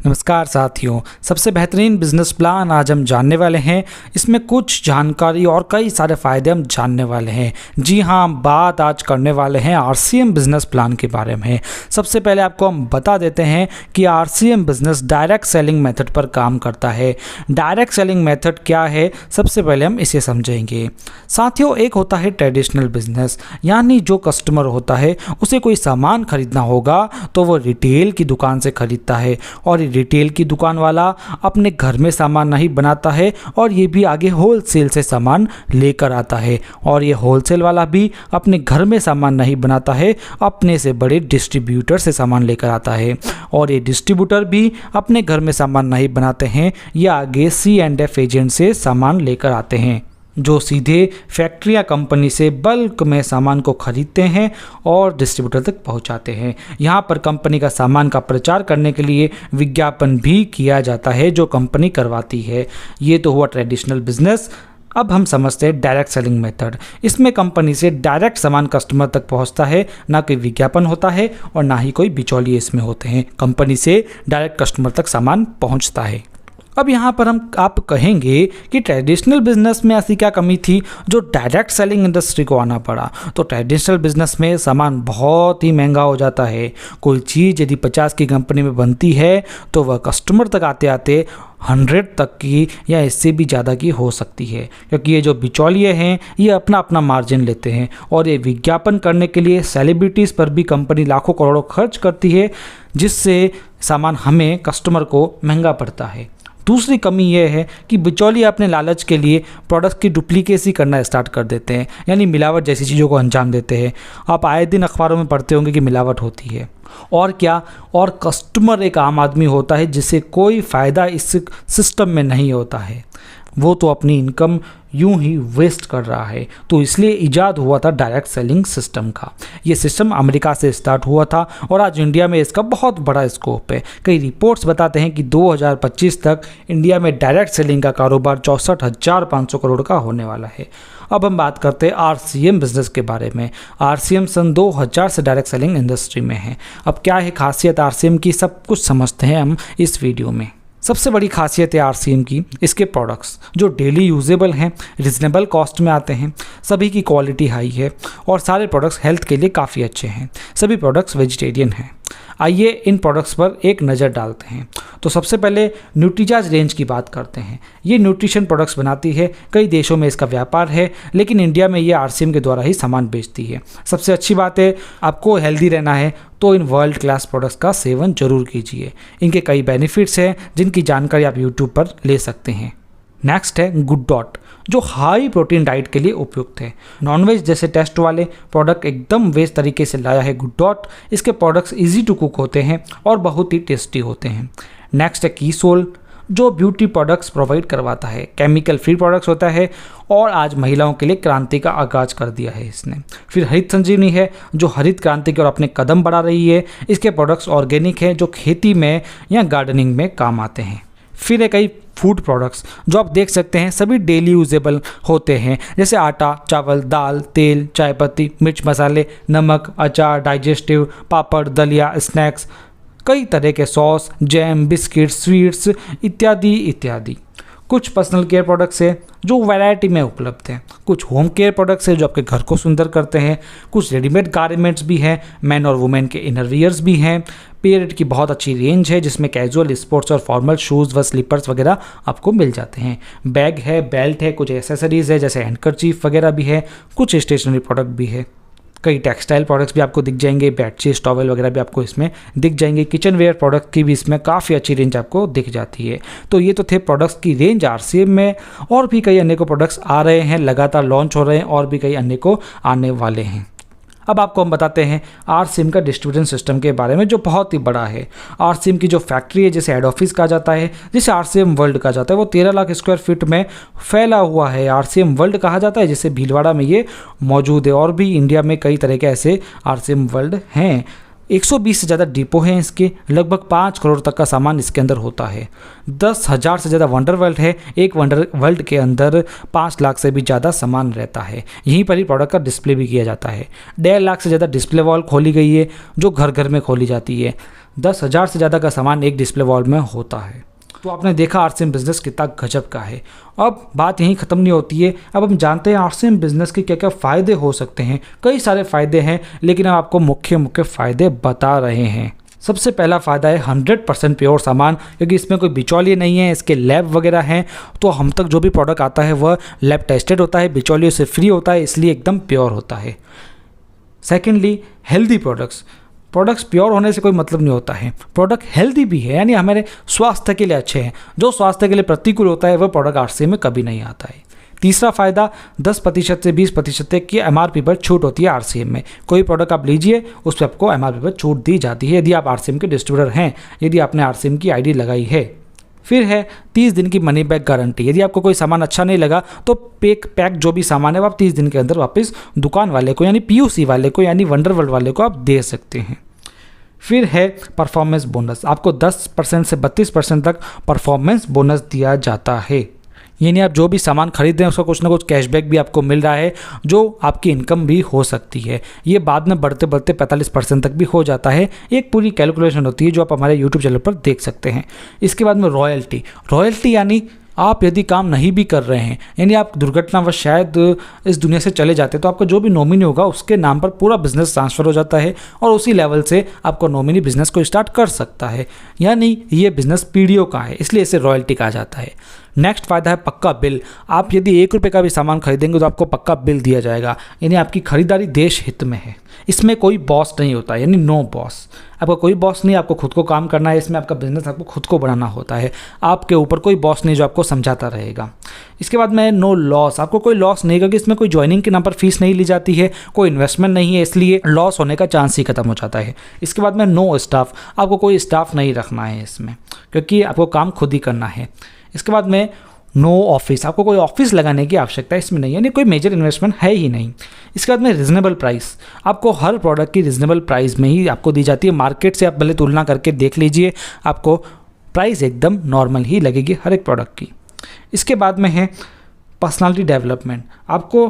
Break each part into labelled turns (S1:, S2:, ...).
S1: नमस्कार साथियों, सबसे बेहतरीन बिजनेस प्लान आज हम जानने वाले हैं। इसमें कुछ जानकारी और कई सारे फ़ायदे हम जानने वाले हैं। जी हाँ, हम बात आज करने वाले हैं आरसीएम बिजनेस प्लान के बारे में। सबसे पहले आपको हम बता देते हैं कि RCM business direct selling method पर काम करता है। डायरेक्ट सेलिंग मेथड क्या है, सबसे पहले हम इसे समझेंगे। साथियों, एक होता है ट्रेडिशनल बिजनेस, यानी जो कस्टमर होता है उसे कोई सामान खरीदना होगा तो वो रिटेल की दुकान से खरीदता है, और रिटेल की दुकान वाला अपने घर में सामान नहीं बनाता है और ये भी आगे होलसेल से सामान लेकर आता है। और ये होलसेल वाला भी अपने घर में सामान नहीं बनाता है, अपने से बड़े डिस्ट्रीब्यूटर से सामान लेकर आता है। और ये डिस्ट्रीब्यूटर भी अपने घर में सामान नहीं बनाते हैं, ये आगे C&F एजेंट से सामान लेकर आते हैं, जो सीधे फैक्ट्री या कंपनी से बल्क में सामान को खरीदते हैं और डिस्ट्रीब्यूटर तक पहुंचाते हैं। यहाँ पर कंपनी का सामान का प्रचार करने के लिए विज्ञापन भी किया जाता है, जो कंपनी करवाती है। ये तो हुआ ट्रेडिशनल बिजनेस। अब हम समझते हैं डायरेक्ट सेलिंग मेथड। इसमें कंपनी से डायरेक्ट सामान कस्टमर तक पहुंचता है, ना कोई विज्ञापन होता है और ना ही कोई बिचौलिए इसमें होते हैं। कंपनी से डायरेक्ट कस्टमर तक सामान पहुंचता है। अब यहाँ पर आप कहेंगे कि ट्रेडिशनल बिजनेस में ऐसी क्या कमी थी जो डायरेक्ट सेलिंग इंडस्ट्री को आना पड़ा। तो ट्रेडिशनल बिजनेस में सामान बहुत ही महंगा हो जाता है। कोई चीज़ यदि 50 की कंपनी में बनती है तो वह कस्टमर तक आते आते 100 तक की या इससे भी ज़्यादा की हो सकती है, क्योंकि ये जो बिचौलिए हैं ये अपना अपना मार्जिन लेते हैं। और ये विज्ञापन करने के लिए सेलिब्रिटीज़ पर भी कंपनी लाखों करोड़ों खर्च करती है, जिससे सामान हमें कस्टमर को महंगा पड़ता है। दूसरी कमी यह है कि बिचौलिए अपने लालच के लिए प्रोडक्ट की डुप्लीकेसी करना स्टार्ट कर देते हैं, यानी मिलावट जैसी चीज़ों को अंजाम देते हैं। आप आए दिन अखबारों में पढ़ते होंगे कि मिलावट होती है। और क्या, और कस्टमर एक आम आदमी होता है जिसे कोई फ़ायदा इस सिस्टम में नहीं होता है, वो तो अपनी इनकम यूं ही वेस्ट कर रहा है। तो इसलिए इजाद हुआ था डायरेक्ट सेलिंग सिस्टम का। ये सिस्टम अमेरिका से स्टार्ट हुआ था और आज इंडिया में इसका बहुत बड़ा स्कोप है। कई रिपोर्ट्स बताते हैं कि 2025 तक इंडिया में डायरेक्ट सेलिंग का कारोबार 64,500 करोड़ का होने वाला है। अब हम बात करते हैं आरसीएम बिजनेस के बारे में। आरसीएम सन 2000 से डायरेक्ट सेलिंग इंडस्ट्री में है। अब क्या है खासियत आरसीएम की, सब कुछ समझते हैं हम इस वीडियो में। सबसे बड़ी खासियत है आरसीएम की इसके प्रोडक्ट्स, जो डेली यूजेबल हैं, रिजनेबल कॉस्ट में आते हैं, सभी की क्वालिटी हाई है और सारे प्रोडक्ट्स हेल्थ के लिए काफ़ी अच्छे हैं। सभी प्रोडक्ट्स वेजिटेरियन हैं। आइए इन प्रोडक्ट्स पर एक नज़र डालते हैं। तो सबसे पहले न्यूट्रीजाज रेंज की बात करते हैं। ये न्यूट्रिशन प्रोडक्ट्स बनाती है, कई देशों में इसका व्यापार है, लेकिन इंडिया में ये आरसीएम के द्वारा ही सामान बेचती है। सबसे अच्छी बात है, आपको हेल्दी रहना है तो इन वर्ल्ड क्लास प्रोडक्ट्स का सेवन जरूर कीजिए। इनके कई बेनिफिट्स हैं जिनकी जानकारी आप यूट्यूब पर ले सकते हैं। नेक्स्ट है गुड डॉट, जो हाई प्रोटीन डाइट के लिए उपयुक्त है। नॉनवेज जैसे टेस्ट वाले प्रोडक्ट एकदम वेज तरीके से लाया है गुड डॉट। इसके प्रोडक्ट्स इजी टू कुक होते हैं और बहुत ही टेस्टी होते हैं। नेक्स्ट है कीसोल, जो ब्यूटी प्रोडक्ट्स प्रोवाइड करवाता है, केमिकल फ्री प्रोडक्ट्स होता है और आज महिलाओं के लिए क्रांति का आगाज कर दिया है इसने। फिर हरित संजीवनी है, जो हरित क्रांति की ओर अपने कदम बढ़ा रही है। इसके प्रोडक्ट्स ऑर्गेनिक हैं, जो खेती में या गार्डनिंग में काम आते हैं। फिर है कई फूड प्रोडक्ट्स जो आप देख सकते हैं, सभी डेली यूजेबल होते हैं, जैसे आटा, चावल, दाल, तेल, चाय पत्ती, मिर्च मसाले, नमक, अचार, डाइजेस्टिव, पापड़, दलिया, स्नैक्स, कई तरह के सॉस, जैम, बिस्किट, स्वीट्स इत्यादि इत्यादि। कुछ पर्सनल केयर प्रोडक्ट्स हैं जो वैरायटी में उपलब्ध हैं। कुछ होम केयर प्रोडक्ट्स हैं जो आपके घर को सुंदर करते हैं। कुछ रेडीमेड गारमेंट्स भी हैं, मैन और वुमेन के इनर वियर्स भी हैं। पीरियड की बहुत अच्छी रेंज है जिसमें कैजुअल, स्पोर्ट्स और फॉर्मल शूज़ व स्लीपर्स वगैरह आपको मिल जाते हैं। बैग है, बेल्ट है, कुछ एसेसरीज़ है जैसे हैंडकरचीफ वगैरह भी है, कुछ स्टेशनरी प्रोडक्ट भी है। कई टेक्सटाइल प्रोडक्ट्स भी आपको दिख जाएंगे, बेडशीट, टॉवल वगैरह भी आपको इसमें दिख जाएंगे। किचन वेयर प्रोडक्ट की भी इसमें काफ़ी अच्छी रेंज आपको दिख जाती है। तो ये तो थे प्रोडक्ट्स की रेंज आरसीएम में, और भी कई अन्य को प्रोडक्ट्स आ रहे हैं, लगातार लॉन्च हो रहे हैं और भी कई अन्य को आने वाले हैं। अब आपको हम बताते हैं आरसीएम का डिस्ट्रीब्यूशन सिस्टम के बारे में, जो बहुत ही बड़ा है। आरसीएम की जो फैक्ट्री है, जिसे हेड ऑफिस कहा जाता है, जिसे आरसीएम वर्ल्ड कहा जाता है, वो 13 लाख स्क्वायर फीट में फैला हुआ है। आरसीएम वर्ल्ड कहा जाता है, जिसे भीलवाड़ा में ये मौजूद है। और भी इंडिया में कई तरह के ऐसे आरसीएम वर्ल्ड हैं। 120 से ज़्यादा डिपो हैं इसके, लगभग 5 करोड़ तक का सामान इसके अंदर होता है। 10,000 से ज़्यादा वंडर वर्ल्ड है, एक वंडर वर्ल्ड के अंदर 5 लाख से भी ज़्यादा सामान रहता है। यहीं पर ही प्रोडक्ट का डिस्प्ले भी किया जाता है। 1.5 लाख से ज़्यादा डिस्प्ले वॉल खोली गई है जो घर घर में खोली जाती है। 10,000 से ज़्यादा का सामान एक डिस्प्ले वॉल में होता है। तो आपने देखा आरसीएम बिज़नेस कितना गजब का है। अब बात यहीं ख़त्म नहीं होती है, अब हम जानते हैं आरसीएम बिज़नेस के क्या क्या फ़ायदे हो सकते हैं। कई सारे फ़ायदे हैं, लेकिन हम आपको मुख्य फ़ायदे बता रहे हैं। सबसे पहला फ़ायदा है 100% प्योर सामान, क्योंकि इसमें कोई बिचौलिए नहीं है। इसके लैब वगैरह हैं, तो हम तक जो भी प्रोडक्ट आता है वह लैब टेस्टेड होता है, बिचौलियों से फ्री होता है, इसलिए एकदम प्योर होता है। सेकेंडली, हेल्दी प्रोडक्ट्स प्योर होने से कोई मतलब नहीं होता है, प्रोडक्ट हेल्दी भी है, यानी हमारे स्वास्थ्य के लिए अच्छे हैं। जो स्वास्थ्य के लिए प्रतिकूल होता है वह प्रोडक्ट आरसीएम में कभी नहीं आता है। तीसरा फ़ायदा, 10% से 20% तक की एमआरपी पर छूट होती है आरसीएम में। कोई प्रोडक्ट आप लीजिए, उस पर आपको एमआरपी पर छूट दी जाती है, यदि आप आरसीएम के डिस्ट्रीब्यूटर हैं, यदि आपने आरसीएम की आईडी लगाई है। फिर है 30 दिन की मनी बैक गारंटी। यदि आपको कोई सामान अच्छा नहीं लगा तो पैक जो भी सामान है वो आप 30 दिन के अंदर वापस दुकान वाले को, यानी पीयूसी वाले को, यानी वंडर वर्ल्ड वाले को आप दे सकते हैं। फिर है परफॉर्मेंस बोनस। आपको 10% से 32% तक परफॉर्मेंस बोनस दिया जाता है, यानी आप जो भी सामान खरीद रहे हैं उसका कुछ ना कुछ कैशबैक भी आपको मिल रहा है, जो आपकी इनकम भी हो सकती है। ये बाद में बढ़ते बढ़ते 45% तक भी हो जाता है। एक पूरी कैलकुलेशन होती है जो आप हमारे यूट्यूब चैनल पर देख सकते हैं। इसके बाद में रॉयल्टी यानी आप यदि काम नहीं भी कर रहे हैं, यानी आप दुर्घटनावश शायद इस दुनिया से चले जाते हैं, तो आपका जो भी नॉमिनी होगा उसके नाम पर पूरा बिजनेस ट्रांसफ़र हो जाता है और उसी लेवल से आपका नॉमिनी बिजनेस को स्टार्ट कर सकता है। यानी ये बिजनेस पीढ़ियों का है, इसलिए इसे रॉयल्टी कहा जाता है। नेक्स्ट फ़ायदा है पक्का बिल। आप यदि 1 रुपये का भी सामान खरीदेंगे तो आपको पक्का बिल दिया जाएगा, यानी आपकी खरीदारी देश हित में है। इसमें कोई बॉस नहीं होता, यानी नो बॉस। आपका कोई बॉस नहीं, आपको खुद को काम करना है। इसमें आपका बिजनेस आपको खुद को बढ़ाना होता है, आपके ऊपर कोई बॉस नहीं जो आपको समझाता रहेगा। इसके बाद में नो लॉस। आपको कोई लॉस नहीं, क्योंकि इसमें कोई ज्वाइनिंग के नाम पर फीस नहीं ली जाती है, कोई इन्वेस्टमेंट नहीं है, इसलिए लॉस होने का चांस ही खत्म हो जाता है। इसके बाद में नो स्टाफ। आपको कोई स्टाफ नहीं रखना है इसमें, क्योंकि आपको काम खुद ही करना है। इसके बाद में नो ऑफिस। आपको कोई ऑफिस लगाने की आवश्यकता इसमें नहीं है, यानी कोई मेजर इन्वेस्टमेंट है ही नहीं। इसके बाद में रिजनेबल प्राइस। आपको हर प्रोडक्ट की रिजनेबल प्राइस में ही आपको दी जाती है। मार्केट से आप भले तुलना करके देख लीजिए, आपको प्राइस एकदम नॉर्मल ही लगेगी हर एक प्रोडक्ट की। इसके बाद में है पर्सनालिटी डेवलपमेंट। आपको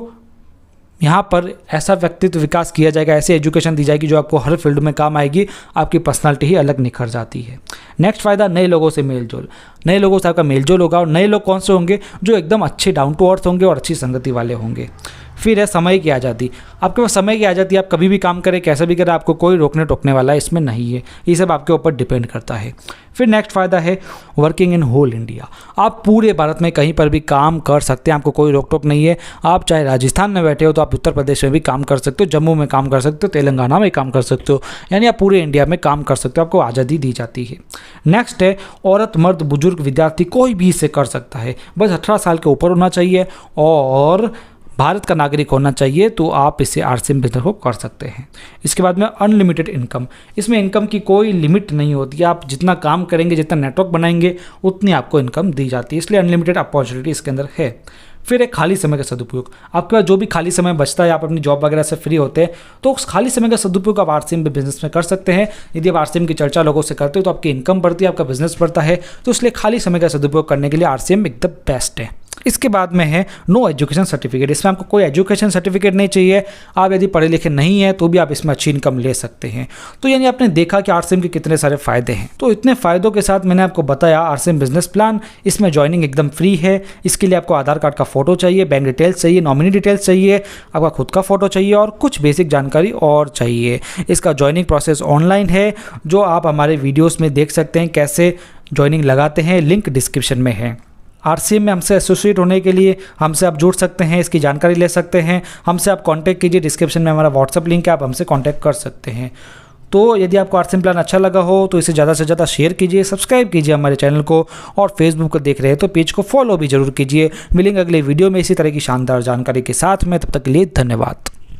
S1: यहाँ पर ऐसा व्यक्तित्व विकास किया जाएगा, ऐसी एजुकेशन दी जाएगी जो आपको हर फील्ड में काम आएगी, आपकी पर्सनालिटी ही अलग निखर जाती है। नेक्स्ट फ़ायदा, नए लोगों से मेलजोल। नए लोगों से आपका मेलजोल होगा, और नए लोग कौन से होंगे? जो एकदम अच्छे डाउन टू अर्थ होंगे और अच्छी संगति वाले होंगे। फिर है समय की आज़ादी। आपके पास समय की आज़ादी, आप कभी भी काम करें, कैसे भी करें, आपको कोई रोकने टोकने वाला इसमें नहीं है। ये सब आपके ऊपर डिपेंड करता है। फिर नेक्स्ट फ़ायदा है वर्किंग इन होल इंडिया। आप पूरे भारत में कहीं पर भी काम कर सकते हैं, आपको कोई रोक टोक नहीं है। आप चाहे राजस्थान में बैठे हो तो आप उत्तर प्रदेश में भी काम कर सकते हो, जम्मू में काम कर सकते हो, तेलंगाना में काम कर सकते हो, यानी आप पूरे इंडिया में काम कर सकते हो, आपको आज़ादी दी जाती है। नेक्स्ट है औरत, मर्द, बुजुर्ग, विद्यार्थी, कोई भी इसे कर सकता है। बस 18 साल के ऊपर होना चाहिए और भारत का नागरिक होना चाहिए, तो आप इसे आरसीएम बिजनेस को कर सकते हैं। इसके बाद में अनलिमिटेड इनकम। इसमें इनकम की कोई लिमिट नहीं होती है, आप जितना काम करेंगे, जितना नेटवर्क बनाएंगे, उतनी आपको इनकम दी जाती है, इसलिए अनलिमिटेड अपॉर्चुनिटी इसके अंदर है। फिर एक खाली समय का सदुपयोग। आपके पास जो भी खाली समय बचता है, आप अपनी जॉब वगैरह से फ्री होते हैं, तो उस खाली समय का सदुपयोग आप आरसीएम बिजनेस में कर सकते हैं। यदि आप आरसीएम की चर्चा लोगों से करते हो तो आपकी इनकम बढ़ती है, आपका बिजनेस बढ़ता है, तो इसलिए खाली समय का सदुपयोग करने के लिए आरसीएम एकदम बेस्ट है। इसके बाद में है नो एजुकेशन सर्टिफिकेट। इसमें आपको कोई एजुकेशन सर्टिफिकेट नहीं चाहिए। आप यदि पढ़े लिखे नहीं हैं तो भी आप इसमें अच्छी इनकम ले सकते हैं। तो यानी आपने देखा कि आरसीएम के कितने सारे फ़ायदे हैं। तो इतने फ़ायदों के साथ मैंने आपको बताया आरसीएम बिजनेस प्लान। इसमें ज्वाइनिंग एकदम फ्री है। इसके लिए आपको आधार कार्ड का फ़ोटो चाहिए, बैंक डिटेल्स चाहिए, नॉमिनी डिटेल्स चाहिए, आपका खुद का फ़ोटो चाहिए और कुछ बेसिक जानकारी और चाहिए। इसका ज्वाइनिंग प्रोसेस ऑनलाइन है, जो आप हमारे वीडियोज़ में देख सकते हैं कैसे ज्वाइनिंग लगाते हैं, लिंक डिस्क्रिप्शन में है। आरसीएम में हमसे एसोसिएट होने के लिए हमसे आप जुड़ सकते हैं, इसकी जानकारी ले सकते हैं, हमसे आप कांटेक्ट कीजिए। डिस्क्रिप्शन में हमारा व्हाट्सअप लिंक है, आप हमसे कांटेक्ट कर सकते हैं। तो यदि आपको आरसीएम प्लान अच्छा लगा हो तो इसे ज़्यादा से ज़्यादा शेयर कीजिए, सब्सक्राइब कीजिए हमारे चैनल को, और फेसबुक को देख रहे हैं तो पेज को फॉलो भी जरूर कीजिए। मिलेंगे अगले वीडियो में इसी तरह की शानदार जानकारी के साथ में, तब तक के लिए धन्यवाद।